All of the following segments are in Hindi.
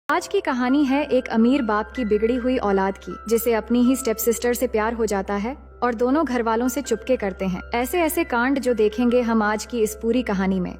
आज की कहानी है एक अमीर बाप की बिगड़ी हुई औलाद की, जिसे अपनी ही स्टेप सिस्टर से प्यार हो जाता है और दोनों घर वालों से चुपके करते हैं ऐसे ऐसे कांड जो देखेंगे हम आज की इस पूरी कहानी में।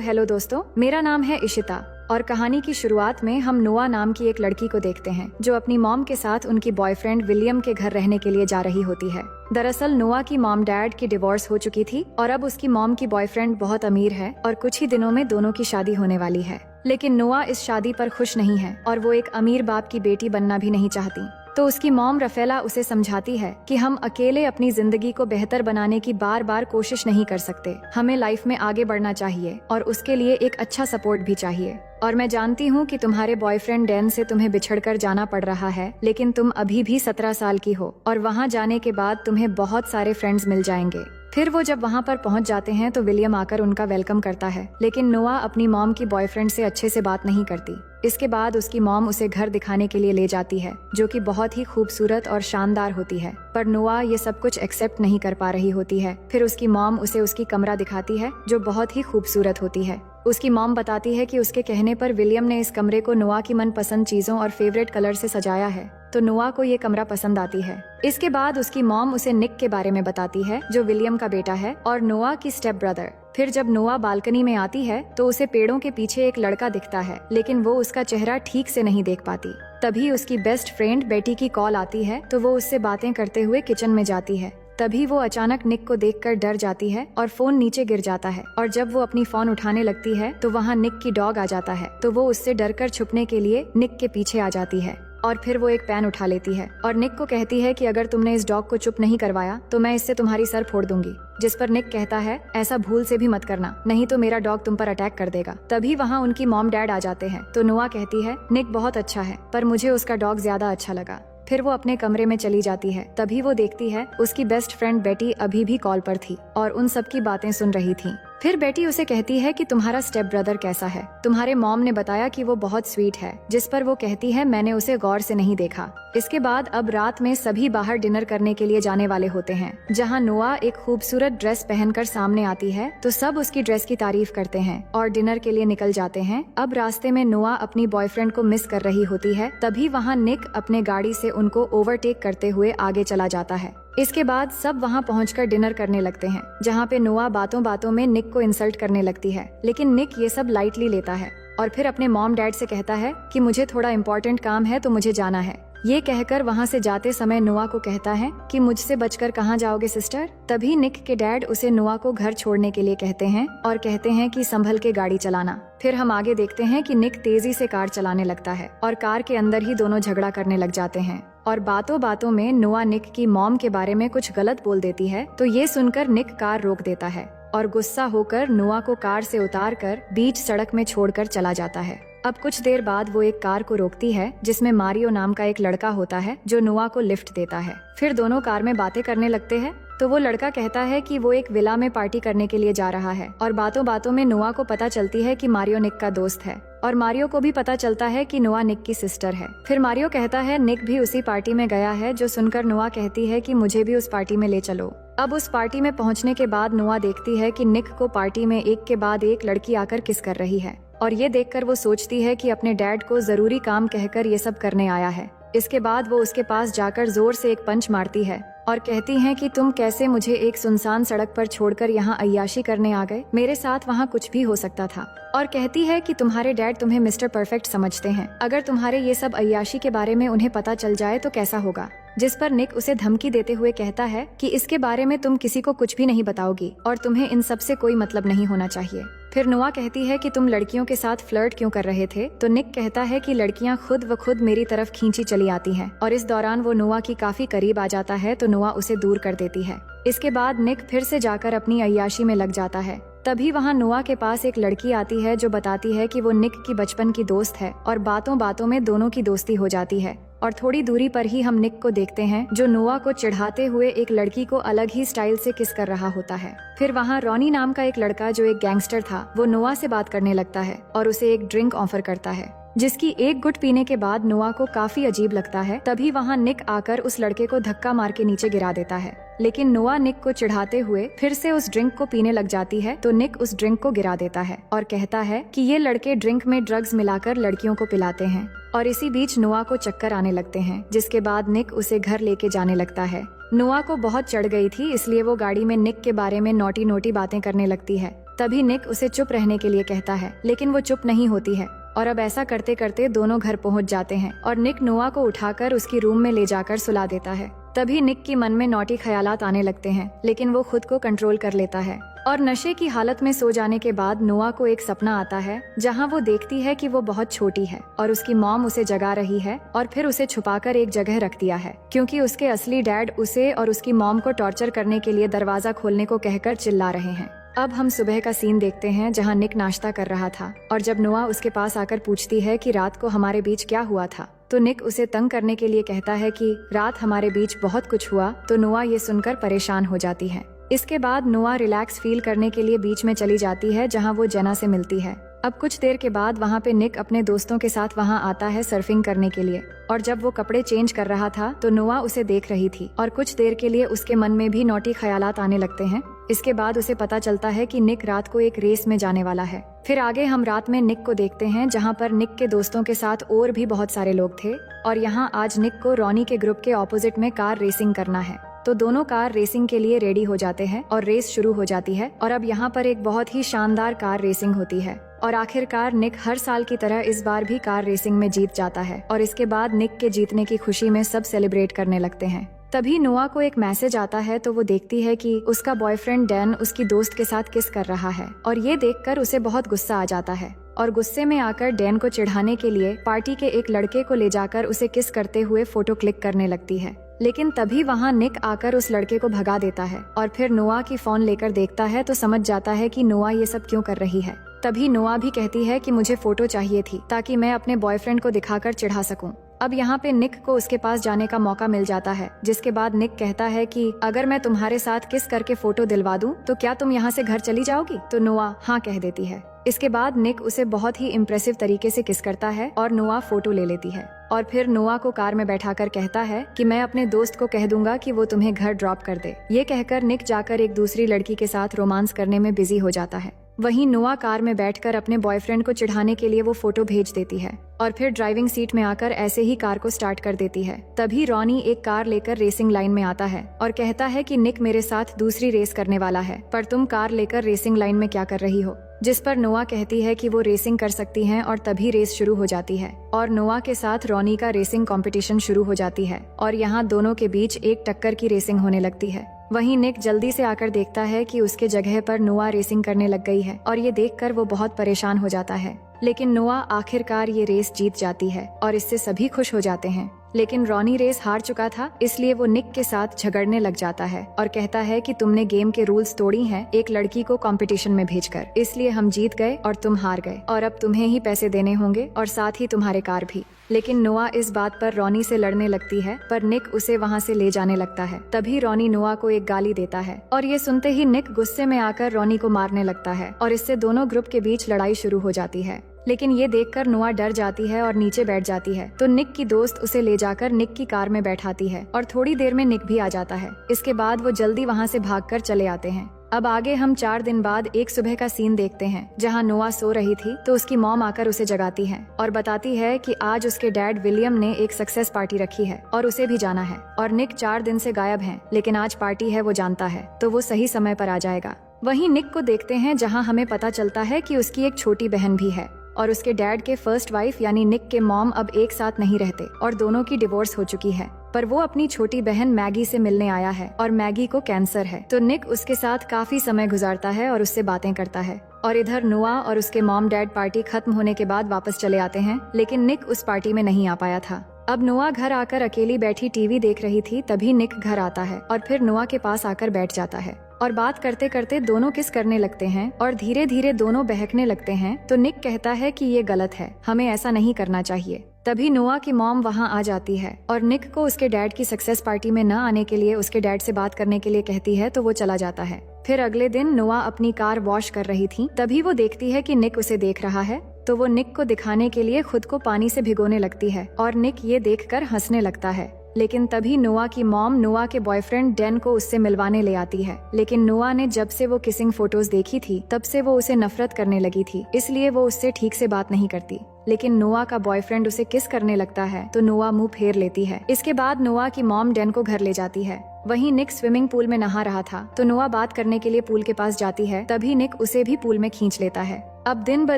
हेलो दोस्तों, मेरा नाम है इशिता और कहानी की शुरुआत में हम नोआ नाम की एक लड़की को देखते हैं जो अपनी मॉम के साथ उनकी बॉयफ्रेंड विलियम के घर रहने के लिए जा रही होती है। दरअसल नोआ की मॉम डैड की डिवोर्स हो चुकी थी और अब उसकी मॉम की बॉयफ्रेंड बहुत अमीर है और कुछ ही दिनों में दोनों की शादी होने वाली है। लेकिन नोआ इस शादी पर खुश नहीं है और वो एक अमीर बाप की बेटी बनना भी नहीं चाहती। तो उसकी मॉम रफेला उसे समझाती है कि हम अकेले अपनी जिंदगी को बेहतर बनाने की बार बार कोशिश नहीं कर सकते, हमें लाइफ में आगे बढ़ना चाहिए और उसके लिए एक अच्छा सपोर्ट भी चाहिए। और मैं जानती हूँ कि तुम्हारे बॉयफ्रेंड डैन से तुम्हें बिछड़कर जाना पड़ रहा है, लेकिन तुम अभी भी 17 साल की हो और वहाँ जाने के बाद तुम्हें बहुत सारे फ्रेंड्स मिल जाएंगे। फिर वो जब वहाँ पर पहुँच जाते हैं तो विलियम आकर उनका वेलकम करता है, लेकिन नोआ अपनी मॉम की बॉयफ्रेंड से अच्छे से बात नहीं करती। इसके बाद उसकी मॉम उसे घर दिखाने के लिए ले जाती है जो कि बहुत ही खूबसूरत और शानदार होती है, पर नोआ ये सब कुछ एक्सेप्ट नहीं कर पा रही होती है। फिर उसकी मॉम उसे उसकी कमरा दिखाती है जो बहुत ही खूबसूरत होती है। उसकी मॉम बताती है कि उसके कहने पर विलियम ने इस कमरे को नोआ की मनपसंद चीजों और फेवरेट कलर से सजाया है, तो नोआ को ये कमरा पसंद आती है। इसके बाद उसकी मॉम उसे निक के बारे में बताती है जो विलियम का बेटा है और नोआ की स्टेप ब्रदर। फिर जब नोआ बालकनी में आती है तो उसे पेड़ों के पीछे एक लड़का दिखता है, लेकिन वो उसका चेहरा ठीक से नहीं देख पाती। तभी उसकी बेस्ट फ्रेंड बेटी की कॉल आती है तो वो उससे बातें करते हुए किचन में जाती है। तभी वो अचानक निक को देखकर डर जाती है और फोन नीचे गिर जाता है और जब वो अपनी फोन उठाने लगती है तो वहाँ निक की डॉग आ जाता है, तो वो उससे डरकर छुपने के लिए निक के पीछे आ जाती है और फिर वो एक पेन उठा लेती है और निक को कहती है कि अगर तुमने इस डॉग को चुप नहीं करवाया तो मैं इससे तुम्हारी सर फोड़ दूंगी। जिस पर निक कहता है ऐसा भूल से भी मत करना, नहीं तो मेरा डॉग तुम पर अटैक कर देगा। तभी वहाँ उनकी मॉम डैड आ जाते हैं तो नोआ कहती है निक बहुत अच्छा है पर मुझे उसका डॉग ज्यादा अच्छा लगा। फिर वो अपने कमरे में चली जाती है। तभी वो देखती है उसकी बेस्ट फ्रेंड बेटी अभी भी कॉल पर थी और उन सब की बातें सुन रही थी। फिर बेटी उसे कहती है कि तुम्हारा स्टेप ब्रदर कैसा है, तुम्हारे मॉम ने बताया कि वो बहुत स्वीट है। जिस पर वो कहती है मैंने उसे गौर से नहीं देखा। इसके बाद अब रात में सभी बाहर डिनर करने के लिए जाने वाले होते हैं, जहाँ नोआ एक खूबसूरत ड्रेस पहनकर सामने आती है तो सब उसकी ड्रेस की तारीफ करते हैं और डिनर के लिए निकल जाते हैं। अब रास्ते में नोआ अपनी बॉयफ्रेंड को मिस कर रही होती है, तभी वहाँ निक अपने गाड़ी से उनको ओवरटेक करते हुए आगे चला जाता है। इसके बाद सब वहाँ पहुंचकर डिनर करने लगते हैं, जहाँ पे नोआ बातों बातों में निक को इंसल्ट करने लगती है, लेकिन निक ये सब लाइटली लेता है और फिर अपने मॉम डैड से कहता है कि मुझे थोड़ा इम्पोर्टेंट काम है तो मुझे जाना है। ये कहकर वहाँ से जाते समय नोआ को कहता है कि मुझसे बचकर कहाँ जाओगे सिस्टर। तभी निक के डैड उसे नोआ को घर छोड़ने के लिए कहते हैं और कहते हैं कि संभल के गाड़ी चलाना। फिर हम आगे देखते हैं कि निक तेजी से कार चलाने लगता है और कार के अंदर ही दोनों झगड़ा करने लग जाते हैं और बातों बातों में नोआ निक की मॉम के बारे में कुछ गलत बोल देती है, तो ये सुनकर निक कार रोक देता है और गुस्सा होकर नोआ को कार से उतारकर बीच सड़क में छोड़कर चला जाता है। अब कुछ देर बाद वो एक कार को रोकती है जिसमें मारियो नाम का एक लड़का होता है जो नोआ को लिफ्ट देता है। फिर दोनों कार में बातें करने लगते हैं तो वो लड़का कहता है कि वो एक विला में पार्टी करने के लिए जा रहा है और बातों बातों में नोआ को पता चलती है कि मारियो निक का दोस्त है और मारियो को भी पता चलता है कि नोआ निक की सिस्टर है। फिर मारियो कहता है निक भी उसी पार्टी में गया है, जो सुनकर नोआ कहती है कि मुझे भी उस पार्टी में ले चलो। अब उस पार्टी में पहुंचने के बाद नोआ देखती है कि निक को पार्टी में एक के बाद एक लड़की आकर किस कर रही है और ये देखकर वो सोचती है कि अपने डैड को जरूरी काम कहकर ये सब करने आया है। इसके बाद वो उसके पास जाकर जोर से एक पंच मारती है और कहती हैं कि तुम कैसे मुझे एक सुनसान सड़क पर छोड़कर यहाँ अय्याशी करने आ गए, मेरे साथ वहाँ कुछ भी हो सकता था। और कहती है कि तुम्हारे डैड तुम्हें मिस्टर परफेक्ट समझते हैं, अगर तुम्हारे ये सब अय्याशी के बारे में उन्हें पता चल जाए तो कैसा होगा। जिस पर निक उसे धमकी देते हुए कहता है कि इसके बारे में तुम किसी को कुछ भी नहीं बताओगी और तुम्हें इन सब से कोई मतलब नहीं होना चाहिए। फिर नोआ कहती है कि तुम लड़कियों के साथ फ्लर्ट क्यों कर रहे थे, तो निक कहता है कि लड़कियां खुद व खुद मेरी तरफ खींची चली आती हैं और इस दौरान वो नोआ की काफी करीब आ जाता है तो नोआ उसे दूर कर देती है। इसके बाद निक फिर से जाकर अपनी अय्याशी में लग जाता है। तभी वहाँ नोआ के पास एक लड़की आती है जो बताती है कि वो निक की बचपन की दोस्त है और बातों बातों में दोनों की दोस्ती हो जाती है और थोड़ी दूरी पर ही हम निक को देखते हैं जो नोआ को चिढ़ाते हुए एक लड़की को अलग ही स्टाइल से किस कर रहा होता है। फिर वहाँ रॉनी नाम का एक लड़का जो एक गैंगस्टर था वो नोआ से बात करने लगता है और उसे एक ड्रिंक ऑफर करता है। जिसकी एक गुट पीने के बाद नोआ को काफी अजीब लगता है। तभी वहाँ निक आकर उस लड़के को धक्का मार के नीचे गिरा देता है, लेकिन नोआ निक को चिढ़ाते हुए फिर से उस ड्रिंक को पीने लग जाती है। तो निक उस ड्रिंक को गिरा देता है और कहता है कि ये लड़के ड्रिंक में ड्रग्स मिलाकर लड़कियों को पिलाते हैं। और इसी बीच नोआ को चक्कर आने लगते हैं, जिसके बाद निक उसे घर लेके जाने लगता है। नोआ को बहुत चढ़ गई थी, इसलिए वो गाड़ी में निक के बारे में नोटी नोटी बातें करने लगती है। तभी निक उसे चुप रहने के लिए कहता है, लेकिन वो चुप नहीं होती है। और अब ऐसा करते करते दोनों घर पहुंच जाते हैं और निक नोआ को उठाकर उसकी रूम में ले जाकर सुला देता है। तभी निक की मन में नौटी ख्यालात आने लगते हैं, लेकिन वो खुद को कंट्रोल कर लेता है। और नशे की हालत में सो जाने के बाद नोआ को एक सपना आता है, जहां वो देखती है कि वो बहुत छोटी है और उसकी मॉम उसे जगा रही है और फिर उसे छुपाकर एक जगह रख दिया है, क्योंकि उसके असली डैड उसे और उसकी मॉम को टॉर्चर करने के लिए दरवाजा खोलने को कहकर चिल्ला रहे हैं। अब हम सुबह का सीन देखते हैं, जहां निक नाश्ता कर रहा था और जब नोआ उसके पास आकर पूछती है कि रात को हमारे बीच क्या हुआ था, तो निक उसे तंग करने के लिए कहता है कि रात हमारे बीच बहुत कुछ हुआ। तो नोआ ये सुनकर परेशान हो जाती है। इसके बाद नोआ रिलैक्स फील करने के लिए बीच में चली जाती है, जहां वो जेना से मिलती है। अब कुछ देर के बाद वहाँ पे निक अपने दोस्तों के साथ वहाँ आता है सर्फिंग करने के लिए। और जब वो कपड़े चेंज कर रहा था तो नोआ उसे देख रही थी और कुछ देर के लिए उसके मन में भी नौटी ख्यालात आने लगते हैं। इसके बाद उसे पता चलता है कि निक रात को एक रेस में जाने वाला है। फिर आगे हम रात में निक को देखते हैं, जहाँ पर निक के दोस्तों के साथ और भी बहुत सारे लोग थे और यहाँ आज निक को रॉनी के ग्रुप के ऑपोजिट में कार रेसिंग करना है। तो दोनों कार रेसिंग के लिए रेडी हो जाते हैं और रेस शुरू हो जाती है। और अब यहाँ पर एक बहुत ही शानदार कार रेसिंग होती है और आखिरकार निक हर साल की तरह इस बार भी कार रेसिंग में जीत जाता है। और इसके बाद निक के जीतने की खुशी में सब सेलिब्रेट करने लगते हैं। तभी नोआ को एक मैसेज आता है, तो वो देखती है कि उसका बॉयफ्रेंड डैन उसकी दोस्त के साथ किस कर रहा है और ये देखकर उसे बहुत गुस्सा आ जाता है। और गुस्से में आकर डैन को चिढ़ाने के लिए पार्टी के एक लड़के को ले जाकर उसे किस करते हुए फोटो क्लिक करने लगती है। लेकिन तभी वहाँ निक आकर उस लड़के को भगा देता है और फिर नोआ की फोन लेकर देखता है तो समझ जाता है कि नोआ ये सब क्यों कर रही है। तभी नोआ भी कहती है कि मुझे फोटो चाहिए थी ताकि मैं अपने बॉयफ्रेंड को दिखाकर चिढ़ा सकूं। अब यहाँ पे निक को उसके पास जाने का मौका मिल जाता है, जिसके बाद निक कहता है कि अगर मैं तुम्हारे साथ किस करके फोटो दिलवा दूं तो क्या तुम यहाँ से घर चली जाओगी? तो नोआ हाँ कह देती है। इसके बाद निक उसे बहुत ही इम्प्रेसिव तरीके से किस करता है और नोआ फोटो ले लेती है। और फिर नोआ को कार में बैठाकर कहता है कि मैं अपने दोस्त को कह दूंगा कि वो तुम्हें घर ड्रॉप कर दे। ये कहकर निक जाकर एक दूसरी लड़की के साथ रोमांस करने में बिजी हो जाता है। वहीं नोआ कार में बैठकर अपने बॉयफ्रेंड को चिढ़ाने के लिए वो फोटो भेज देती है और फिर ड्राइविंग सीट में आकर ऐसे ही कार को स्टार्ट कर देती है। तभी रॉनी एक कार लेकर रेसिंग लाइन में आता है और कहता है कि निक मेरे साथ दूसरी रेस करने वाला है, पर तुम कार लेकर रेसिंग लाइन में क्या कर रही हो? जिस पर नोआ कहती है कि वो रेसिंग कर सकती हैं और तभी रेस शुरू हो जाती है और नोआ के साथ रॉनी का रेसिंग कंपटीशन शुरू हो जाती है और यहाँ दोनों के बीच एक टक्कर की रेसिंग होने लगती है। वहीं निक जल्दी से आकर देखता है कि उसके जगह पर नोआ रेसिंग करने लग गई है और ये देखकर वो बहुत परेशान हो जाता है। लेकिन नोआ आखिरकार ये रेस जीत जाती है और इससे सभी खुश हो जाते हैं। लेकिन रॉनी रेस हार चुका था, इसलिए वो निक के साथ झगड़ने लग जाता है और कहता है कि तुमने गेम के रूल्स तोड़ी हैं एक लड़की को कंपटीशन में भेजकर, इसलिए हम जीत गए और तुम हार गए और अब तुम्हें ही पैसे देने होंगे और साथ ही तुम्हारे कार भी। लेकिन नोआ इस बात पर रॉनी से लड़ने लगती है, पर निक उसे वहाँ से ले जाने लगता है। तभी रॉनी नोआ को एक गाली देता है और ये सुनते ही निक गुस्से में आकर रॉनी को मारने लगता है और इससे दोनों ग्रुप के बीच लड़ाई शुरू हो जाती है। लेकिन ये देखकर नोआ डर जाती है और नीचे बैठ जाती है। तो निक की दोस्त उसे ले जाकर निक की कार में बैठाती है और थोड़ी देर में निक भी आ जाता है। इसके बाद वो जल्दी वहाँ से भागकर चले आते हैं। अब आगे हम 4 दिन बाद एक सुबह का सीन देखते हैं, जहाँ नोआ सो रही थी तो उसकी मॉम आकर उसे जगाती है और बताती है कि आज उसके डैड विलियम ने एक सक्सेस पार्टी रखी है और उसे भी जाना है और निक 4 दिन से गायब है, लेकिन आज पार्टी है वो जानता है, तो वो सही समय पर आ जाएगा। वहीं निक को देखते हैं, जहाँ हमें पता चलता है कि उसकी एक छोटी बहन भी है और उसके डैड के फर्स्ट वाइफ यानी निक के मॉम अब एक साथ नहीं रहते और दोनों की डिवोर्स हो चुकी है। पर वो अपनी छोटी बहन मैगी से मिलने आया है और मैगी को कैंसर है, तो निक उसके साथ काफी समय गुजारता है और उससे बातें करता है। और इधर नोआ और उसके मॉम डैड पार्टी खत्म होने के बाद वापस चले आते हैं, लेकिन निक उस पार्टी में नहीं आ पाया था। अब नोआ घर आकर अकेली बैठी टीवी देख रही थी, तभी निक घर आता है और फिर नोआ के पास आकर बैठ जाता है और बात करते करते दोनों किस करने लगते हैं और धीरे धीरे दोनों बहकने लगते हैं। तो निक कहता है कि ये गलत है, हमें ऐसा नहीं करना चाहिए। तभी नोआ की मॉम वहाँ आ जाती है और निक को उसके डैड की सक्सेस पार्टी में न आने के लिए उसके डैड से बात करने के लिए कहती है, तो वो चला जाता है। फिर अगले दिन नोआ अपनी कार वॉश कर रही थी, तभी वो देखती है कि निक उसे देख रहा है तो वो निक को दिखाने के लिए खुद को पानी से भिगोने लगती है और निक ये देखकर हंसने लगता है। लेकिन तभी नोआ की मॉम नोआ के बॉयफ्रेंड डैन को उससे मिलवाने ले आती है। लेकिन नोआ ने जब से वो किसिंग फोटोज देखी थी तब से वो उसे नफरत करने लगी थी, इसलिए वो उससे ठीक से बात नहीं करती। लेकिन नोआ का बॉयफ्रेंड उसे किस करने लगता है तो नोआ मुंह फेर लेती है। इसके बाद नोआ की मॉम डैन को घर ले जाती है। वहीं निक स्विमिंग पूल में नहा रहा था तो नोआ बात करने के लिए पूल के पास जाती है, तभी निक उसे भी पूल में खींच लेता है। अब दिन ब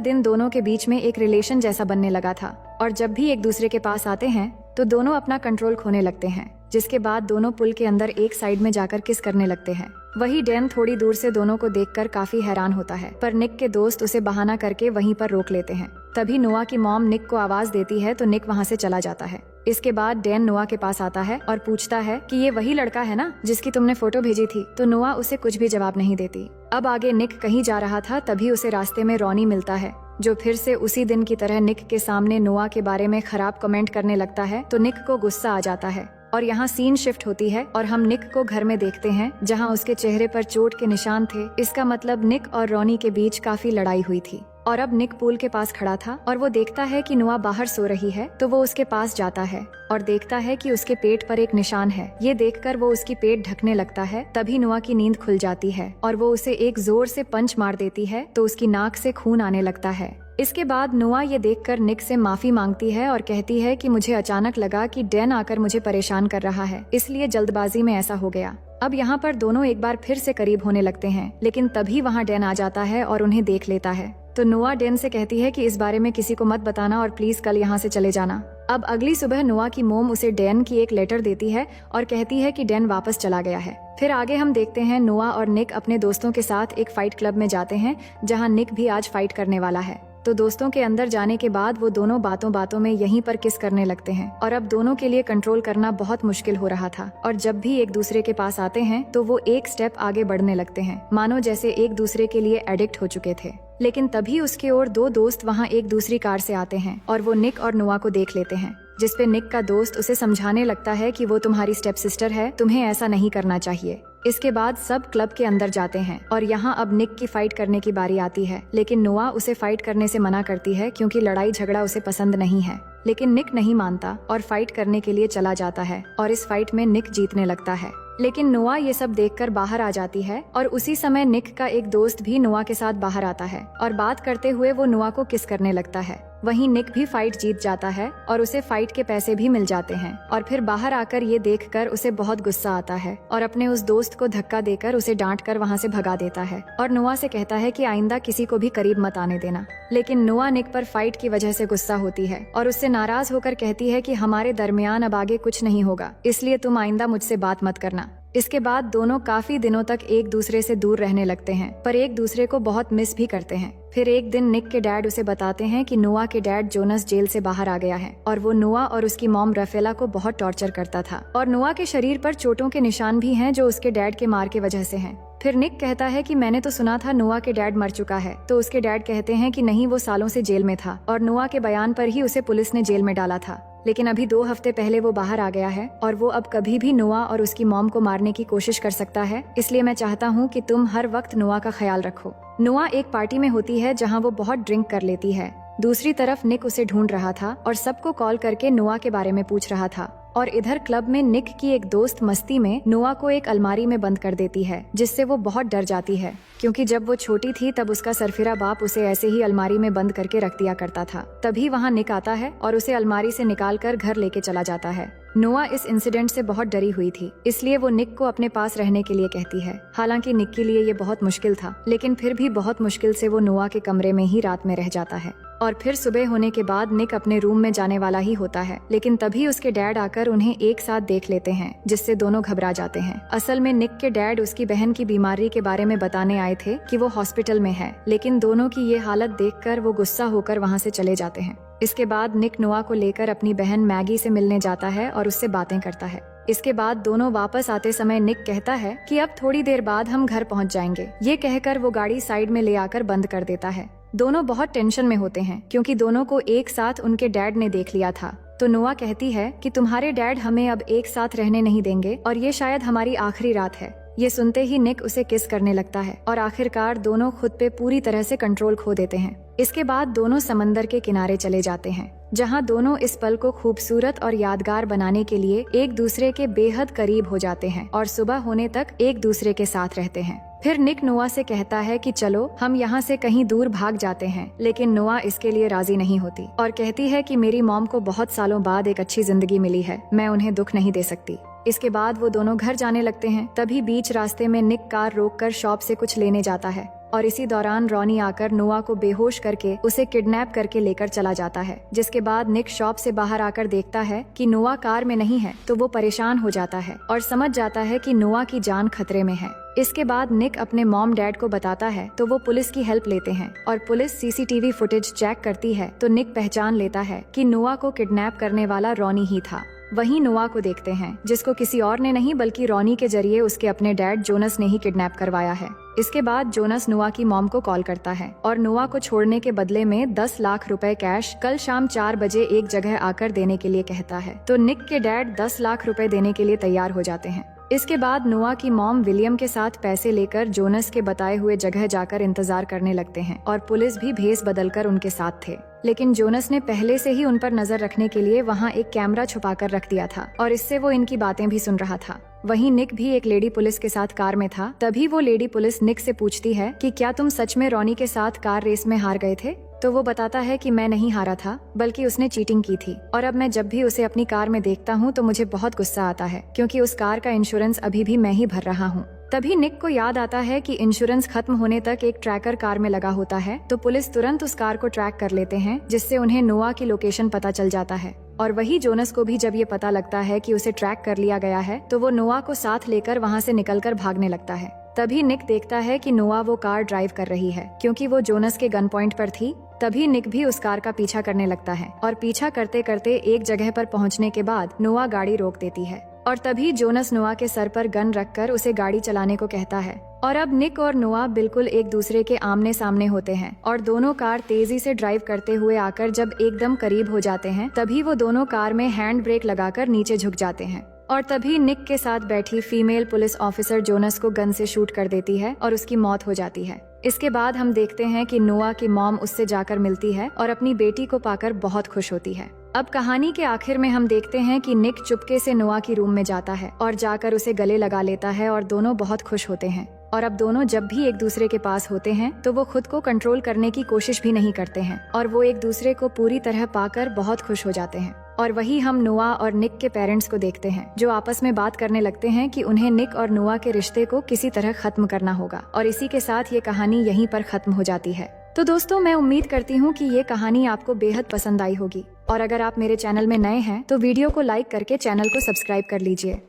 दिन दोनों के बीच में एक रिलेशन जैसा बनने लगा था और जब भी एक दूसरे के पास आते हैं तो दोनों अपना कंट्रोल खोने लगते हैं, जिसके बाद दोनों पुल के अंदर एक साइड में जाकर किस करने लगते हैं। वही डैन थोड़ी दूर से दोनों को देखकर काफी हैरान होता है, पर निक के दोस्त उसे बहाना करके वहीं पर रोक लेते हैं। तभी नोआ की मॉम निक को आवाज देती है तो निक वहाँ से चला जाता है। इसके बाद डैन नोआ के पास आता है और पूछता है कि ये वही लड़का है ना जिसकी तुमने फोटो भेजी थी, तो नोआ उसे कुछ भी जवाब नहीं देती। अब आगे निक कहीं जा रहा था, तभी उसे रास्ते में रॉनी मिलता है, जो फिर से उसी दिन की तरह निक के सामने नोआ के बारे में खराब कमेंट करने लगता है। तो निक को गुस्सा आ जाता है और यहाँ सीन शिफ्ट होती है और हम निक को घर में देखते हैं जहाँ उसके चेहरे पर चोट के निशान थे। इसका मतलब निक और रॉनी के बीच काफी लड़ाई हुई थी और अब निक पूल के पास खड़ा था और वो देखता है कि नोआ बाहर सो रही है, तो वो उसके पास जाता है और देखता है कि उसके पेट पर एक निशान है। ये देखकर वो उसकी पेट ढकने लगता है। तभी नोआ की नींद खुल जाती है और वो उसे एक जोर से पंच मार देती है तो उसकी नाक से खून आने लगता है। इसके बाद नोआ ये देखकर निक से माफी मांगती है और कहती है कि मुझे अचानक लगा कि डैन आकर मुझे परेशान कर रहा है, इसलिए जल्दबाजी में ऐसा हो गया। अब यहाँ पर दोनों एक बार फिर से करीब होने लगते हैं, लेकिन तभी वहाँ डैन आ जाता है और उन्हें देख लेता है। तो नोआ डैन से कहती है कि इस बारे में किसी को मत बताना और प्लीज कल यहाँ से चले जाना। अब अगली सुबह नोआ की मोम उसे डैन की एक लेटर देती है और कहती है कि डैन वापस चला गया है। फिर आगे हम देखते हैं नोआ और निक अपने दोस्तों के साथ एक फाइट क्लब में जाते हैं, जहाँ निक भी आज फाइट करने वाला है। तो दोस्तों के अंदर जाने के बाद वो दोनों बातों बातों में यहीं पर किस करने लगते हैं और अब दोनों के लिए कंट्रोल करना बहुत मुश्किल हो रहा था और जब भी एक दूसरे के पास आते हैं तो वो एक स्टेप आगे बढ़ने लगते हैं, मानो जैसे एक दूसरे के लिए एडिक्ट हो चुके थे। लेकिन तभी उसके और दो दोस्त वहाँ एक दूसरी कार से आते हैं और वो निक और नोआ को देख लेते हैं, जिसपे निक का दोस्त उसे समझाने लगता है कि वो तुम्हारी स्टेप सिस्टर है, तुम्हें ऐसा नहीं करना चाहिए। इसके बाद सब क्लब के अंदर जाते हैं और यहाँ अब निक की फाइट करने की बारी आती है, लेकिन नोआ उसे फाइट करने से मना करती है क्योंकि लड़ाई झगड़ा उसे पसंद नहीं है। लेकिन निक नहीं मानता और फाइट करने के लिए चला जाता है और इस फाइट में निक जीतने लगता है। लेकिन नोआ ये सब देखकर बाहर आ जाती है और उसी समय निक का एक दोस्त भी नोआ के साथ बाहर आता है और बात करते हुए वो नोआ को किस करने लगता है। वहीं निक भी फाइट जीत जाता है और उसे फाइट के पैसे भी मिल जाते हैं और फिर बाहर आकर ये देखकर उसे बहुत गुस्सा आता है और अपने उस दोस्त को धक्का देकर उसे डांट कर वहाँ से भगा देता है और नोआ से कहता है कि आइंदा किसी को भी करीब मत आने देना। लेकिन नोआ निक पर फाइट की वजह से गुस्सा होती है और उससे नाराज होकर कहती है कि हमारे दरमियान अब आगे कुछ नहीं होगा, इसलिए तुम आइंदा मुझसे बात मत करना। इसके बाद दोनों काफी दिनों तक एक दूसरे से दूर रहने लगते हैं, पर एक दूसरे को बहुत मिस भी करते हैं। फिर एक दिन निक के डैड उसे बताते हैं कि नोआ के डैड जोनस जेल से बाहर आ गया है और वो नोआ और उसकी मॉम रफेला को बहुत टॉर्चर करता था और नोआ के शरीर पर चोटों के निशान भी हैं जो उसके डैड के मार के वजह से हैं। फिर निक कहता है कि मैंने तो सुना था नोआ के डैड मर चुका है, तो उसके डैड कहते हैं कि नहीं, वो सालों से जेल में था और नोआ के बयान पर ही उसे पुलिस ने जेल में डाला था। लेकिन अभी 2 हफ्ते पहले वो बाहर आ गया है और वो अब कभी भी नोआ और उसकी मॉम को मारने की कोशिश कर सकता है, इसलिए मैं चाहता हूँ कि तुम हर वक्त नोआ का ख्याल रखो। नोआ एक पार्टी में होती है जहाँ वो बहुत ड्रिंक कर लेती है। दूसरी तरफ निक उसे ढूंढ रहा था और सबको कॉल करके नोआ के बारे में पूछ रहा था और इधर क्लब में निक की एक दोस्त मस्ती में नोआ को एक अलमारी में बंद कर देती है, जिससे वो बहुत डर जाती है क्योंकि जब वो छोटी थी तब उसका सरफिरा बाप उसे ऐसे ही अलमारी में बंद करके रख दिया करता था। तभी वहाँ निक आता है और उसे अलमारी से निकाल कर घर लेके चला जाता है। नोआ इस इंसिडेंट से बहुत डरी हुई थी, इसलिए वो निक को अपने पास रहने के लिए कहती है। हालांकि निक के लिए ये बहुत मुश्किल था, लेकिन फिर भी बहुत मुश्किल से वो नोआ के कमरे में ही रात में रह जाता है और फिर सुबह होने के बाद निक अपने रूम में जाने वाला ही होता है, लेकिन तभी उसके डैड आकर उन्हें एक साथ देख लेते हैं, जिससे दोनों घबरा जाते हैं। असल में निक के डैड उसकी बहन की बीमारी के बारे में बताने आए थे कि वो हॉस्पिटल में है, लेकिन दोनों की ये हालत देखकर वो गुस्सा होकर वहाँ से चले जाते हैं। इसके बाद निक नोआ को लेकर अपनी बहन मैगी से मिलने जाता है और उससे बातें करता है। इसके बाद दोनों वापस आते समय निक कहता है कि अब थोड़ी देर बाद हम घर पहुंच जाएंगे। ये कहकर वो गाड़ी साइड में ले आकर बंद कर देता है। दोनों बहुत टेंशन में होते हैं क्योंकि दोनों को एक साथ उनके डैड ने देख लिया था। तो नोआ कहती है कि तुम्हारे डैड हमें अब एक साथ रहने नहीं देंगे और ये शायद हमारी आखिरी रात है। ये सुनते ही निक उसे किस करने लगता है और आखिरकार दोनों खुद पे पूरी तरह से कंट्रोल खो देते हैं। इसके बाद दोनों समंदर के किनारे चले जाते हैं, जहां दोनों इस पल को खूबसूरत और यादगार बनाने के लिए एक दूसरे के बेहद करीब हो जाते हैं और सुबह होने तक एक दूसरे के साथ रहते हैं। फिर निक नोआ से कहता है कि चलो हम यहाँ से कहीं दूर भाग जाते हैं, लेकिन नोआ इसके लिए राजी नहीं होती और कहती है कि मेरी मॉम को बहुत सालों बाद एक अच्छी जिंदगी मिली है, मैं उन्हें दुख नहीं दे सकती। इसके बाद वो दोनों घर जाने लगते हैं। तभी बीच रास्ते में निक कार रोककर शॉप से कुछ लेने जाता है और इसी दौरान रॉनी आकर नोआ को बेहोश करके उसे किडनैप करके लेकर चला जाता है। जिसके बाद निक शॉप से बाहर आकर देखता है कि नोआ कार में नहीं है, तो वो परेशान हो जाता है और समझ जाता है कि नोआ की जान खतरे में है। इसके बाद निक अपने मॉम डैड को बताता है, तो वो पुलिस की हेल्प लेते हैं और पुलिस सीसीटीवी फुटेज चेक करती है, तो निक पहचान लेता है कि नोआ को किडनैप करने वाला रॉनी ही था। वहीं नोआ को देखते हैं, जिसको किसी और ने नहीं बल्कि रॉनी के जरिए उसके अपने डैड जोनस ने ही किडनैप करवाया है। इसके बाद जोनस नोआ की मॉम को कॉल करता है और नोआ को छोड़ने के बदले में 10 लाख रुपए कैश कल शाम 4 बजे एक जगह आकर देने के लिए कहता है। तो निक के डैड 10 लाख रुपए देने के लिए तैयार हो जाते हैं। इसके बाद नोआ की मॉम विलियम के साथ पैसे लेकर जोनस के बताए हुए जगह जाकर इंतजार करने लगते हैं और पुलिस भी भेस बदलकर उनके साथ थे। लेकिन जोनस ने पहले से ही उन पर नजर रखने के लिए वहां एक कैमरा छुपाकर रख दिया था और इससे वो इनकी बातें भी सुन रहा था। वहीं निक भी एक लेडी पुलिस के साथ कार में था। तभी वो लेडी पुलिस निक से पूछती है कि क्या तुम सच में रॉनी के साथ कार रेस में हार गए थे? तो वो बताता है कि मैं नहीं हारा था, बल्कि उसने चीटिंग की थी और अब मैं जब भी उसे अपनी कार में देखता हूँ तो मुझे बहुत गुस्सा आता है, क्योंकि उस कार का इंश्योरेंस अभी भी मैं ही भर रहा हूँ। तभी निक को याद आता है कि इंश्योरेंस खत्म होने तक एक ट्रैकर कार में लगा होता है, तो पुलिस तुरंत उस कार को ट्रैक कर लेते हैं, जिससे उन्हें नोआ की लोकेशन पता चल जाता है। और वही जोनस को भी जब ये पता लगता है कि उसे ट्रैक कर लिया गया है, तो वो नोआ को साथ लेकर वहाँ से निकलकर भागने लगता है। तभी निक देखता है कि नोआ वो कार ड्राइव कर रही है, क्योंकि वो जोनस के गन पॉइंट पर थी। तभी निक भी उस कार का पीछा करने लगता है और पीछा करते करते एक जगह पर पहुंचने के बाद नोआ गाड़ी रोक देती है और तभी जोनस नोआ के सर पर गन रखकर उसे गाड़ी चलाने को कहता है। और अब निक और नोआ बिल्कुल एक दूसरे के आमने सामने होते हैं और दोनों कार तेजी से ड्राइव करते हुए आकर जब एकदम करीब हो जाते हैं, तभी वो दोनों कार में हैंड ब्रेक लगाकर नीचे झुक जाते हैं और तभी निक के साथ बैठी फीमेल पुलिस ऑफिसर जोनस को गन से शूट कर देती है और उसकी मौत हो जाती है। इसके बाद हम देखते हैं कि नोआ की मॉम उससे जाकर मिलती है और अपनी बेटी को पाकर बहुत खुश होती है। अब कहानी के आखिर में हम देखते हैं कि निक चुपके से नोआ की रूम में जाता है और जाकर उसे गले लगा लेता है और दोनों बहुत खुश होते हैं। और अब दोनों जब भी एक दूसरे के पास होते हैं तो वो खुद को कंट्रोल करने की कोशिश भी नहीं करते हैं और वो एक दूसरे को पूरी तरह पाकर बहुत खुश हो जाते हैं। और वही हम नोआ और निक के पेरेंट्स को देखते हैं, जो आपस में बात करने लगते हैं कि उन्हें निक और नोआ के रिश्ते को किसी तरह खत्म करना होगा। और इसी के साथ ये कहानी यहीं पर खत्म हो जाती है। तो दोस्तों, मैं उम्मीद करती हूँ कि ये कहानी आपको बेहद पसंद आई होगी और अगर आप मेरे चैनल में नए हैं तो वीडियो को लाइक करके चैनल को सब्सक्राइब कर लीजिए।